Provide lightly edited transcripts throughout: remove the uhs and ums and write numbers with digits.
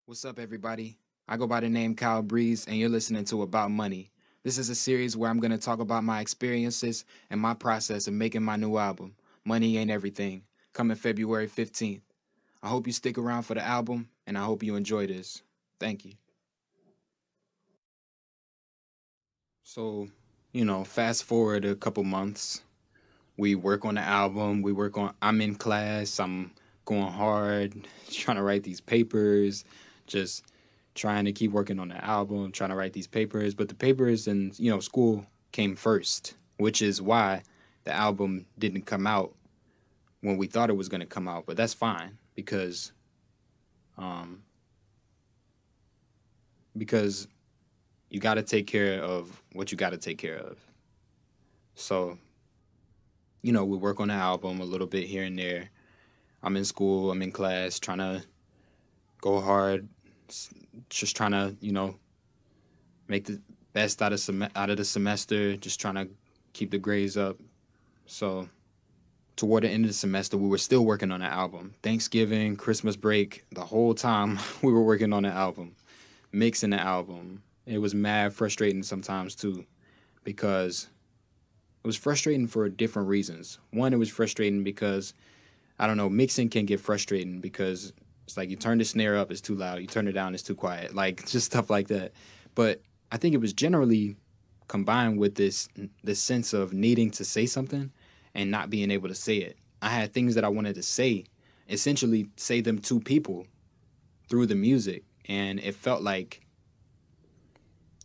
What's up, everybody? I go by the name Kyle Breeze, and you're listening to About Money. This is a series where I'm going to talk about my experiences and my process of making my new album, Money Ain't Everything, coming February 15th. I hope you stick around for the album, and I hope you enjoy this. Thank you. So, fast forward a couple months. We work on the album. I'm in class. I'm going hard, trying to write these papers, just trying to keep working on the album, trying to write these papers. But the papers and, school came first, which is why the album didn't come out when we thought it was going to come out. But that's fine um, because you got to take care of what you got to take care of. So, we work on the album a little bit here and there. I'm in school, I'm in class, trying to go hard, just trying to, make the best out of the semester, just trying to keep the grades up. So, toward the end of the semester, we were still working on the album. Thanksgiving, Christmas break, the whole time we were working on the album, mixing the album. It was mad frustrating sometimes too, because it was frustrating for different reasons. One, it was frustrating because, I don't know, mixing can get frustrating because it's like you turn the snare up, it's too loud. You turn it down, it's too quiet. Like, just stuff like that. But I think it was generally combined with this sense of needing to say something and not being able to say it. I had things that I wanted to say, essentially say them to people through the music, and it felt like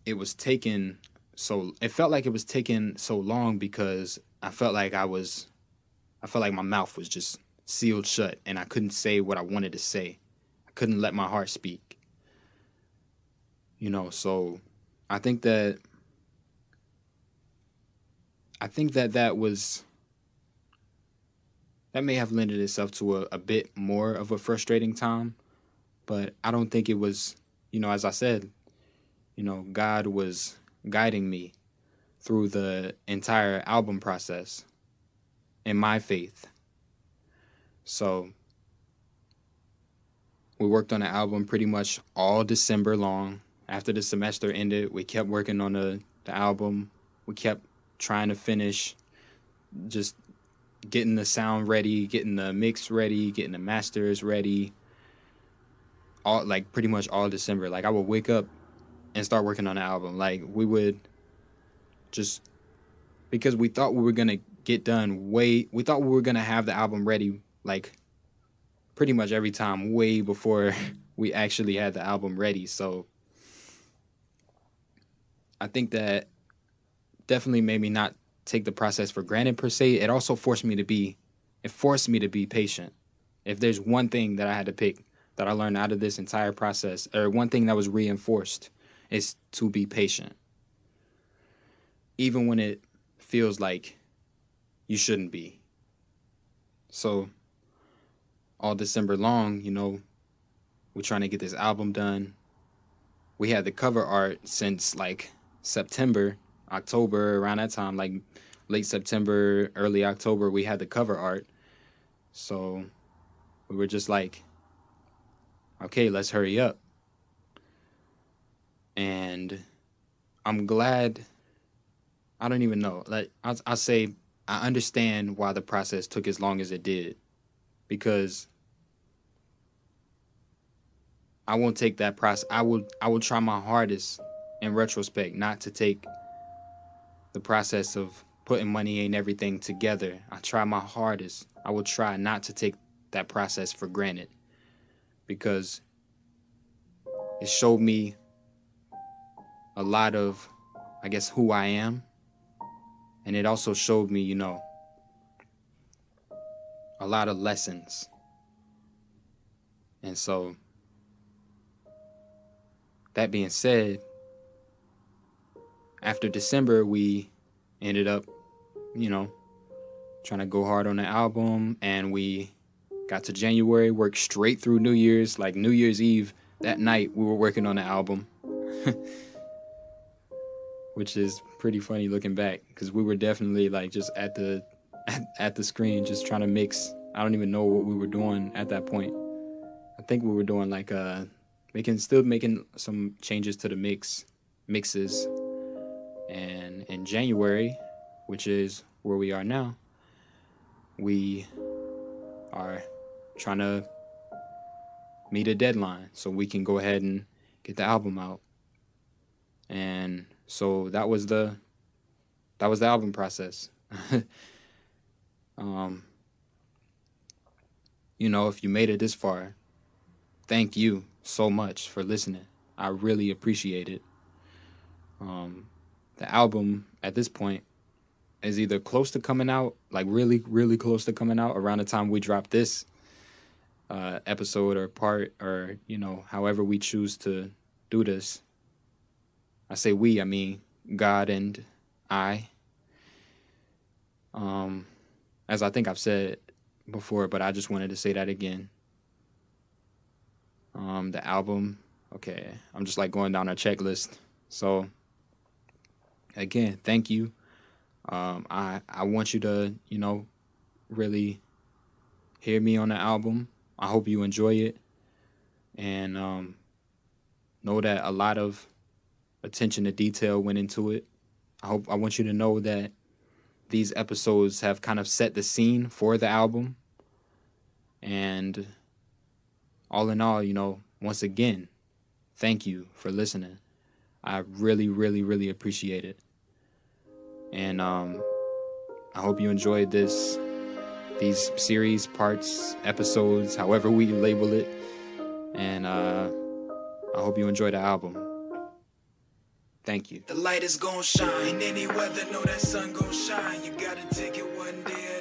it felt like it was taking so long because I felt like my mouth was just sealed shut and I couldn't say what I wanted to say. I couldn't let my heart speak. So I think that that may have lended itself to a bit more of a frustrating time, but I don't think it was, as I said, God was guiding me through the entire album process in my faith. So we worked on the album pretty much all December long. After the semester ended, we kept working on the album. We kept trying to finish, just getting the sound ready, getting the mix ready, getting the masters ready. All, like, pretty much all December. Like, I would wake up and start working on the album. Like, we would just, because we thought we were going to we thought we were going to have the album ready, like, pretty much every time way before we actually had the album ready. So I think that definitely made me not take the process for granted per se. It also forced me to be patient. If there's one thing that I had to pick that I learned out of this entire process, or one thing that was reinforced, is to be patient. Even when it feels like you shouldn't be. So all December long, we're trying to get this album done. We had the cover art since like September, October, around that time, like late September, early October, we had the cover art. So we were just like, okay, let's hurry up. And I'm glad, I don't even know, like I'll say I understand why the process took as long as it did, because I won't take that process. I will try my hardest in retrospect not to take the process of putting Money Ain't Everything together. I try my hardest. I will try not to take that process for granted, because it showed me a lot of, I guess, who I am. And it also showed me, a lot of lessons. And so, that being said, after December, we ended up, trying to go hard on the album, and we got to January, worked straight through New Year's. Like New Year's Eve, that night, we were working on the album, which is pretty funny looking back, because we were definitely like just at the screen, just trying to mix. I don't even know what we were doing at that point. I think we were doing like making some changes to the mixes. And in January, which is where we are now, we are trying to meet a deadline so we can go ahead and get the album out. And so that was the album process. um, if you made it this far, thank you so much for listening. I really appreciate it. The album at this point is either close to coming out, like really, really close to coming out around the time we drop this episode or part, or however we choose to do this. I say we, I mean God and I. As I think I've said before, but I just wanted to say that again. The album, okay, I'm just like going down a checklist. So again, thank you. I want you to, really hear me on the album. I hope you enjoy it, and know that a lot of attention to detail went into it. I want you to know that these episodes have kind of set the scene for the album. And all in all, once again, thank you for listening. I really, really, really appreciate it. And I hope you enjoyed these series, parts, episodes, however we label it. And I hope you enjoy the album. Thank you. The light is gonna shine. Any weather, know that sun gonna shine. You gotta take it one day